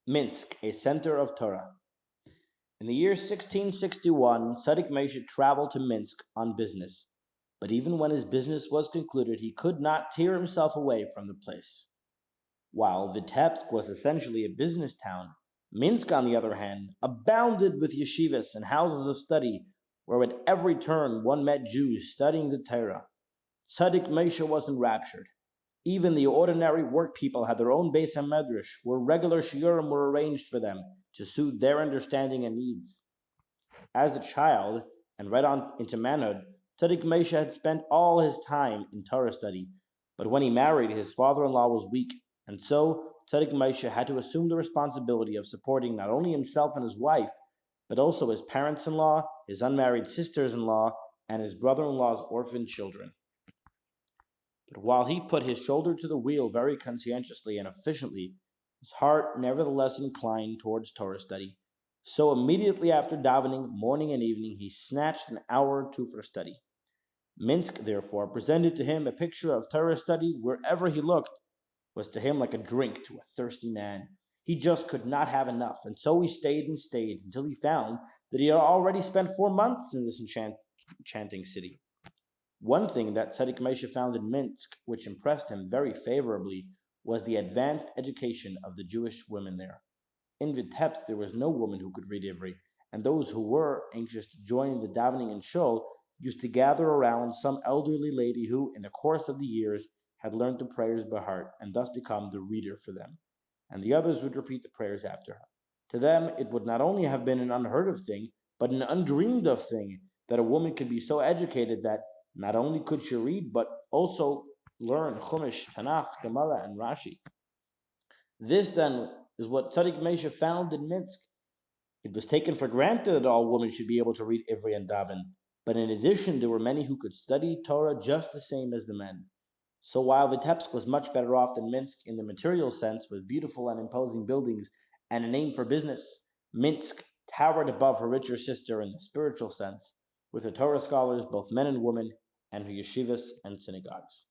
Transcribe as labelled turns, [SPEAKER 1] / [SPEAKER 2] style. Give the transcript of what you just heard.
[SPEAKER 1] Minsk, a center of Torah. In the year 1661, Tzaddik Moshe traveled to Minsk on business, but even when his business was concluded, he could not tear himself away from the place. While Vitebsk was essentially a business town, Minsk, on the other hand, abounded with yeshivas and houses of study, where at every turn one met Jews studying the Torah. Tzaddik Moshe was enraptured. Even the ordinary work people had their own Beis HaMedrash, where regular shiurim were arranged for them to suit their understanding and needs. As a child, and right on into manhood, Tzaddik Moshe had spent all his time in Torah study, but when he married, his father-in-law was weak, and so Tzaddik Moshe had to assume the responsibility of supporting not only himself and his wife, but also his parents-in-law, his unmarried sisters-in-law, and his brother-in-law's orphaned children. But while he put his shoulder to the wheel very conscientiously and efficiently, his heart nevertheless inclined towards Torah study. So immediately after davening, morning and evening, he snatched an hour or two for study. Minsk, therefore, presented to him a picture of Torah study wherever he looked, was to him like a drink to a thirsty man. He just could not have enough, and so he stayed and stayed until he found that he had already spent 4 months in this enchanting city. One thing that Tzaddik Moshe found in Minsk, which impressed him very favorably, was the advanced education of the Jewish women there. In Vitebsk, there was no woman who could read Ivri, and those who were anxious to join the davening and shul used to gather around some elderly lady who, in the course of the years, had learned the prayers by heart and thus become the reader for them, and the others would repeat the prayers after her. To them, it would not only have been an unheard of thing, but an undreamed of thing that a woman could be so educated that not only could she read, but also learn Chumash, Tanakh, Gemara, and Rashi. This, then, is what Tzaddik Moshe found in Minsk. It was taken for granted that all women should be able to read Ivri and daven, but in addition, there were many who could study Torah just the same as the men. So while Vitebsk was much better off than Minsk in the material sense, with beautiful and imposing buildings and a name for business, Minsk towered above her richer sister in the spiritual sense, with her Torah scholars, both men and women, and her yeshivas and synagogues.